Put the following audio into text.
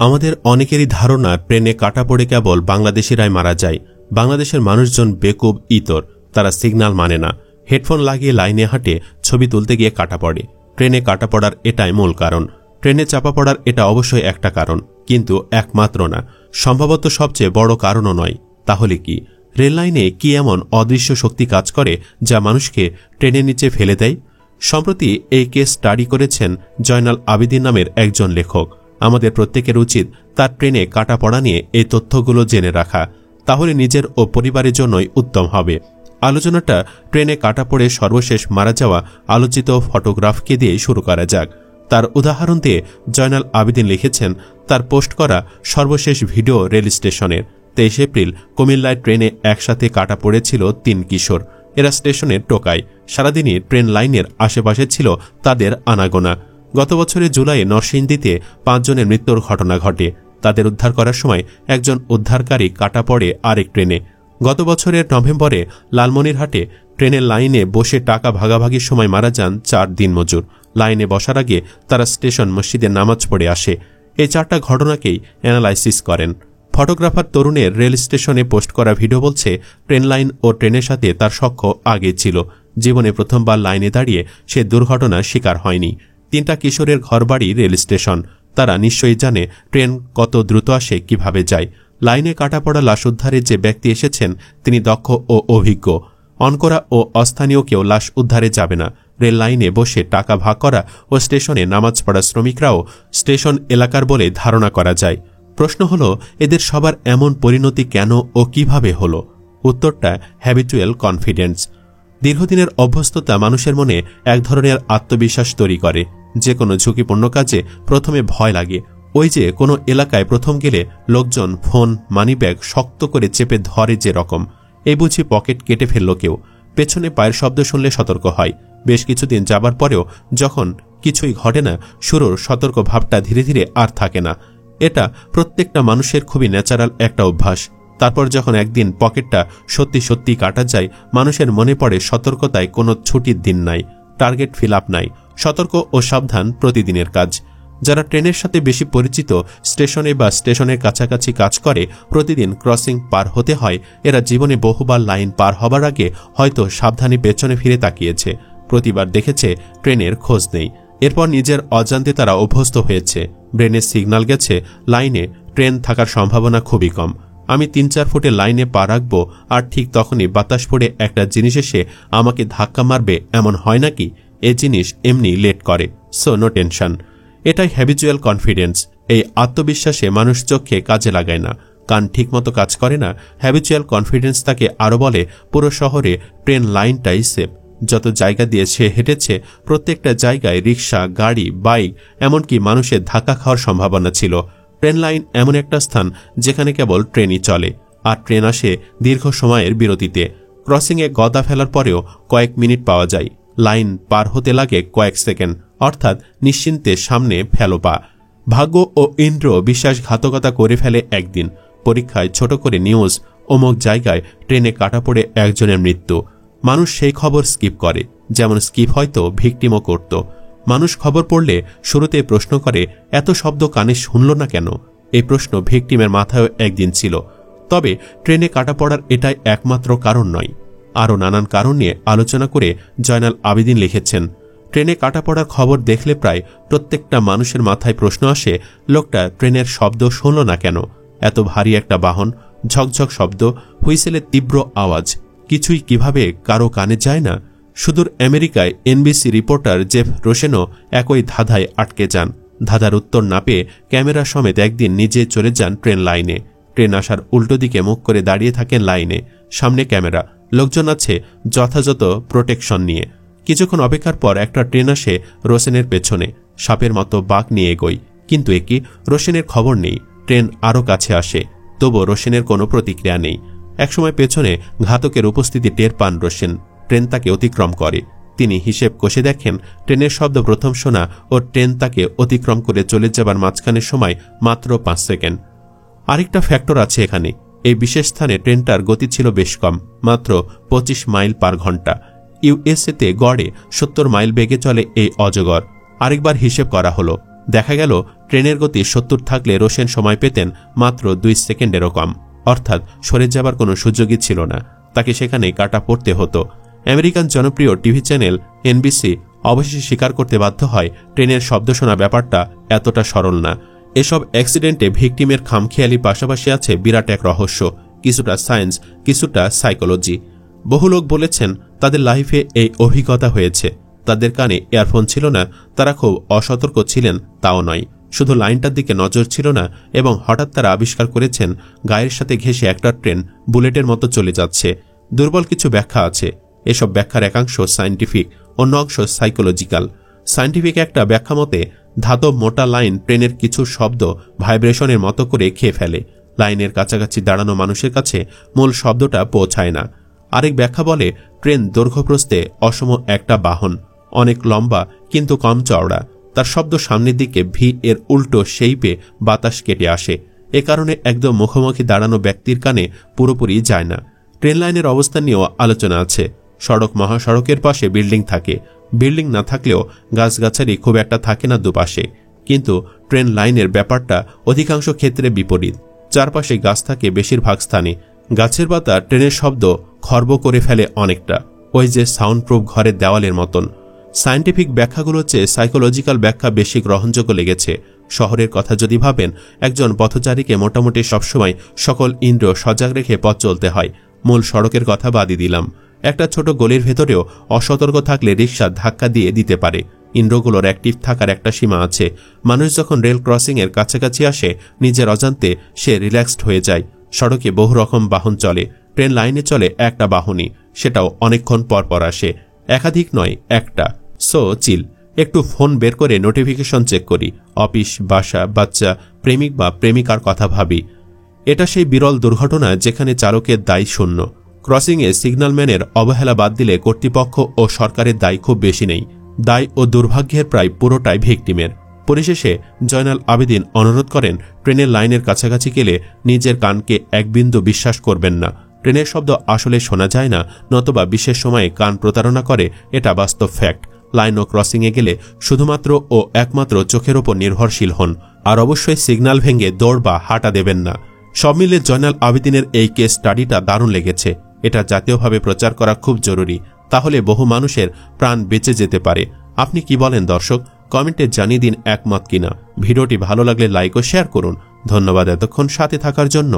আমাদের অনেকেরই ধারণা ট্রেনে কাটা পড়ে কেবল বাংলাদেশিরাই মারা যায়। বাংলাদেশের মানুষজন বেকুব ইতর, তারা সিগন্যাল মানে না, হেডফোন লাগিয়ে লাইনে হাঁটে, ছবি তুলতে গিয়ে কাটা পড়ে। ট্রেনে কাটা পড়ার এটাই মূল কারণ। ট্রেনে চাপা পড়ার এটা অবশ্যই একটা কারণ, কিন্তু একমাত্র না, সম্ভবত সবচেয়ে বড় কারণও নয়। তাহলে কি রেল লাইনে কি এমন অদৃশ্য শক্তি কাজ করে যা মানুষকে ট্রেনের নিচে ফেলে দেয়? সম্প্রতি এই কেস স্টাডি করেছেন জয়নাল আবেদিন নামের একজন লেখক। আমাদের প্রত্যেকের উচিত তার ট্রেনে কাটা পড়া নিয়ে এই তথ্যগুলো জেনে রাখা, তাহলে নিজের ও পরিবারের জন্যই উত্তম হবে। আলোচনাটা ট্রেনে কাটা পড়ে সর্বশেষ মারা যাওয়া আলোচিত ফটোগ্রাফকে দিয়ে শুরু করা যাক। তার উদাহরণ দিয়ে জয়নাল আবেদিন লিখেছেন তার পোস্ট করা সর্বশেষ ভিডিও রেল স্টেশনের। 23 এপ্রিল কুমিল্লায় ট্রেনে একসাথে কাটা পড়েছিল 3 কিশোর। এরা স্টেশনের টোকায়। সারাদিনই ট্রেন লাইনের আশেপাশে ছিল তাদের আনাগোনা। গত বছরের জুলাইয়ে নরসিংদীতে 5 জনের মৃত্যুর ঘটনা ঘটে। তাদের উদ্ধার করার সময় একজন উদ্ধারকারী কাটা পড়ে আরেক ট্রেনে। গত বছরের নভেম্বরে লালমনিরহাটে ট্রেনের লাইনে বসে টাকা ভাগাভাগির সময় মারা যান 4 দিনমজুর। লাইনে বসার আগে তারা স্টেশন মসজিদে নামাজ পড়ে আসে। এই 4টা ঘটনাকেই অ্যানালাইসিস করেন ফটোগ্রাফার তরুণের রেল স্টেশনে পোস্ট করা ভিডিও বলছে ট্রেন লাইন ও ট্রেনের সাথে তার সখ্য আগে ছিল। জীবনে প্রথমবার লাইনে দাঁড়িয়ে সে দুর্ঘটনার শিকার হয়নি। 3টা কিশোরের ঘরবাড়ি রেল স্টেশন। তারা নিশ্চয়ই জানে ট্রেন কত দ্রুত আসে, কিভাবে যায়। লাইনে কাটা পড়া লাশ উদ্ধারে যে ব্যক্তি এসেছেন তিনি দক্ষ ও অভিজ্ঞ। অনকরা ও অস্থানীয় কেউ লাশ উদ্ধারে যাবে না। রেল লাইনে বসে টাকা ভাগ করা ও স্টেশনে নামাজ পড়া শ্রমিকরাও স্টেশন এলাকার বলে ধারণা করা যায়। প্রশ্ন হল, এদের সবার এমন পরিণতি কেন ও কিভাবে হল? উত্তরটা হ্যাবিচুয়াল কনফিডেন্স। দীর্ঘদিনের অভ্যস্ততা মানুষের মনে এক ধরনের আত্মবিশ্বাস তৈরি করে। যে কোনো ঝুঁকিপূর্ণ কাজে প্রথমে ভয় লাগে। ওই যে কোনো এলাকায় প্রথম গেলে লোকজন ফোন, মানিব্যাগ শক্ত করে চেপে ধরে যে রকম, এই বুঝি পকেট কেটে ফেলল কেউ। পেছনে পায়ের শব্দ শুনলে সতর্ক হয়। বেশ কিছুদিন যাবার পরেও যখন কিছুই ঘটে না, শুরুর সতর্ক ভাবটা ধীরে ধীরে আর থাকে না। এটা প্রত্যেকটা মানুষের খুবই ন্যাচারাল একটা অভ্যাস। তারপর যখন একদিন পকেটটা সত্যি সত্যি কাটা যায়, মানুষের মনে পড়ে সতর্কতায় কোনো ছুটির দিন নাই, টার্গেট ফিল আপ নাই। সতর্ক ও সাবধান প্রতিদিনের কাজ। যারা ট্রেনের সাথে বেশি পরিচিত, স্টেশনে বা স্টেশনের কাছাকাছি কাজ করে, প্রতিদিন ক্রসিং পার হতে হয়, এরা জীবনে বহুবার লাইন পার হবার আগে হয়তো সাবধানে পেছনে ফিরে তাকিয়েছে। প্রতিবার দেখেছে ট্রেনের খোঁজ নেই। এরপর নিজের অজান্তে তারা অভ্যস্ত হয়েছে। ব্রেনের সিগন্যাল গেছে লাইনে ট্রেন থাকার সম্ভাবনা খুবই কম। আমি 3-4 ফুটে লাইনে পা রাখবো, আর ঠিক তখনই বাতাস পড়ে একটা জিনিস এসে আমাকে ধাক্কা মারবে, এমন হয় নাকি? এ জিনিস এমনি লেট করে, সো নো টেনশন। এটাই হ্যাবিচুয়াল কনফিডেন্স। এই আত্মবিশ্বাসে মানুষ চোখে কাজে লাগায় না, কান ঠিকমতো কাজ করে না। হ্যাবিচুয়াল কনফিডেন্স তাকে আরও বলে পুরো শহরে ট্রেন লাইনটাই সেফ। যত জায়গা দিয়ে সে হেঁটেছে, প্রত্যেকটা জায়গায় রিক্সা, গাড়ি, বাইক, এমনকি মানুষের ধাক্কা খাওয়ার সম্ভাবনা ছিল। ট্রেন লাইন এমন একটা স্থান যেখানে কেবল ট্রেনই চলে, আর ট্রেন আসে দীর্ঘ সময়ের বিরতিতে। ক্রসিংয়ে গদা ফেলার পরেও কয়েক মিনিট পাওয়া যায়। লাইন পার হতে লাগে কয়েক সেকেন্ড, অর্থাৎ নিশ্চিন্তে সামনে ফেলো পা। ভাগ্য ও ইন্দ্র বিশ্বাসঘাতকতা করে ফেলে একদিন। পরীক্ষায় ছোট করে নিউজ, অমুক জায়গায় ট্রেনে কাটা পড়ে একজনের মৃত্যু। মানুষ সেই খবর স্কিপ করে, যেমন স্কিপ হয়তো ভিকটিমও করত। মানুষ খবর পড়লে শুরুতে প্রশ্ন করে, এত শব্দ কানে শুনল না কেন? এই প্রশ্ন ভিকটিমের মাথায়ও একদিন ছিল। তবে ট্রেনে কাটা পড়ার এটাই একমাত্র কারণ নয়। আরও নানান কারণ নিয়ে আলোচনা করে জয়নাল আবেদিন লিখেছেন, ট্রেনে কাটা পড়ার খবর দেখলে প্রায় প্রত্যেকটা মানুষের মাথায় প্রশ্ন আসে, লোকটা ট্রেনের শব্দ শুনল না কেন? এত ভারী একটা বাহন, ঝকঝক শব্দ, হুইসেলের তীব্র আওয়াজ, কিছুই কিভাবে কারো কানে যায় না? সুদূর আমেরিকায় এনবিসি রিপোর্টার জেফ রোসেনও একই ধাঁধায় আটকে যান। ধাঁধার উত্তর না পেয়ে ক্যামেরা সমেত একদিন নিজে চলে যান ট্রেন লাইনে। ট্রেন আসার উল্টো দিকে মুখ করে দাঁড়িয়ে থাকেন লাইনে। সামনে ক্যামেরা, লোকজন আছে যথাযথ প্রোটেকশন নিয়ে। কিছুক্ষণ অপেক্ষার পর একটা ট্রেন আসে রোসেনের পেছনে। সাপের মতো বাঁক নিয়ে এগোয়, কিন্তু একই রোসেনের খবর নেই। ট্রেন আরও কাছে আসে, তবুও রোসেনের কোনো প্রতিক্রিয়া নেই। একসময় পেছনে ঘাতকের উপস্থিতি টের পান রোসেন। ট্রেন তাকে অতিক্রম করে। তিনি হিসেব কষে দেখেন ট্রেনের শব্দ প্রথম শোনা ও ট্রেন তাকে অতিক্রম করে চলে যাবার মাঝখানের সময় মাত্র 5 সেকেন্ড। আরেকটা ফ্যাক্টর আছে এখানে। এই বিশেষ স্থানে ট্রেনটার গতি ছিল বেশ কম, মাত্র 25 মাইল পার ঘন্টা। ইউএসএতে গড়ে 70 মাইল বেগে চলে এই অজগর। আরেকবার হিসেব করা হলো, দেখা গেল ট্রেনের গতি 70 থাকলে রোশেন সময় পেতেন মাত্র 2 সেকেন্ডেরও কম, অর্থাৎ সরে যাবার কোনো সুযোগই ছিল না, তাকে সেখানেই কাটা পড়তে হতো। আমেরিকান জনপ্রিয় টিভি চ্যানেল এনবিসি অবশেষে স্বীকার করতে বাধ্য হয় ট্রেনের শব্দ শোনা ব্যাপারটা এতটা সরল না। এসব অ্যাক্সিডেন্টে ভিকটিমের খামখেয়ালি পাশাপাশি আছে বিরাট এক রহস্য, কিছুটা সায়েন্স, কিছুটা সাইকোলজি। বহু লোক বলেছেন তাদের লাইফে এই অভিজ্ঞতা হয়েছে। তাদের কানে ইয়ারফোন ছিল না, তারা খুব অসতর্ক ছিলেন তাও নয়, শুধু লাইনটার দিকে নজর ছিল না এবং হঠাৎ তারা আবিষ্কার করেছেন গায়ের সাথে ঘেঁষে একটা ট্রেন বুলেটের মতো চলে যাচ্ছে। দুর্বল কিছু ব্যাখ্যা আছে। এসব ব্যাখ্যার একাংশ সায়েন্টিফিক, অন্য অংশ সাইকোলজিক্যাল। সায়েন্টিফিক একটা ব্যাখ্যা মতে ধাতব মোটা লাইন ট্রেনের কিছু শব্দ ভাইব্রেশনের মতো করে খেয়ে ফেলে। লাইনের কাছাকাছি দাঁড়ানো মানুষের কাছে মূল শব্দটা পৌঁছায় না। আরেক ব্যাখ্যা বলে ট্রেন দৈর্ঘ্যপ্রস্থে অসম একটা বাহন, অনেক লম্বা কিন্তু কম চওড়া, তার শব্দ সামনের দিকে ভি এর উল্টো শেইপে বাতাস কেটে আসে। এ কারণে একদম মুখোমুখি দাঁড়ানো ব্যক্তির কানে পুরোপুরি যায় না। ট্রেন লাইনের অবস্থান নিয়েও আলোচনা আছে। সড়ক মহাসড়কের পাশে বিল্ডিং থাকে, বিল্ডিং না থাকলেও গাছগাছালি খুব একটা থাকে না দুপাশে। কিন্তু ট্রেন লাইনের ব্যাপারটা অধিকাংশ ক্ষেত্রে বিপরীত। চারপাশে গাছ থাকে বেশিরভাগ স্থানে। গাছের পাতা ট্রেনের শব্দ খর্ব করে ফেলে অনেকটা, ওই যে সাউন্ড প্রুফ ঘরের দেওয়ালের মতন। সায়েন্টিফিক ব্যাখ্যাগুলোর চেয়ে সাইকোলজিক্যাল ব্যাখ্যা বেশি গ্রহণযোগ্য লেগেছে। শহরের কথা যদি ভাবেন, একজন পথচারীকে মোটামুটি সবসময় সকল ইন্দ্রিয় সজাগ রেখে পথ চলতে হয়। মূল সড়কের কথা বাদই দিলাম, একটা ছোট গলির ভেতরেও অসতর্ক থাকলে রিকশা ধাক্কা দিয়ে দিতে পারে। ইন্দ্রগুলোর অ্যাক্টিভ থাকার একটা সীমা আছে। মানুষ যখন রেল ক্রসিংয়ের কাছাকাছি আসে নিজের অজান্তে সে রিল্যাক্সড হয়ে যায়। সড়কে বহু রকম বাহন চলে, ট্রেন লাইনে চলে একটা বাহনই, সেটাও অনেকক্ষণ পর পর আসে, একাধিক নয়, একটা। সো চিল, একটু ফোন বের করে নোটিফিকেশন চেক করি, অফিস, বাসা, বাচ্চা, প্রেমিক বা প্রেমিকার কথা ভাবি। এটা সেই বিরল দুর্ঘটনা যেখানে চালকের দায় শূন্য। ক্রসিংয়ে সিগন্যালম্যানের অবহেলা বাদ দিলে কর্তৃপক্ষ ও সরকারের দায় খুব বেশি নেই। দায় ও দুর্ভাগ্যের প্রায় পুরোটাই ভিকটিমের। পরিশেষে জয়নাল আবেদিন অনুরোধ করেন, ট্রেনের লাইনের কাছাকাছি গেলে নিজের কানকে এক বিন্দু বিশ্বাস করবেন না। ট্রেনের শব্দ আসলে শোনা যায় না, নতবা বিশেষ সময়ে কান প্রতারণা করে, এটা বাস্তব ফ্যাক্ট। লাইন ও ক্রসিংয়ে গেলে শুধুমাত্র ও একমাত্র চোখের ওপর নির্ভরশীল হন, আর অবশ্যই সিগন্যাল ভেঙে দৌড় বা হাঁটা দেবেন না। সব মিলে জয়নাল আবেদিনের এই কেস স্টাডিটা দারুণ লেগেছে। এটা জাতীয়ভাবে প্রচার করা খুব জরুরি, তাহলে বহু মানুষের প্রাণ বেঁচে যেতে পারে। আপনি কি বলেন দর্শক? কমেন্টে জানিয়ে দিন একমত কিনা। ভিডিওটি ভালো লাগলে লাইক ও শেয়ার করুন। ধন্যবাদ এতক্ষণ সাথে থাকার জন্য।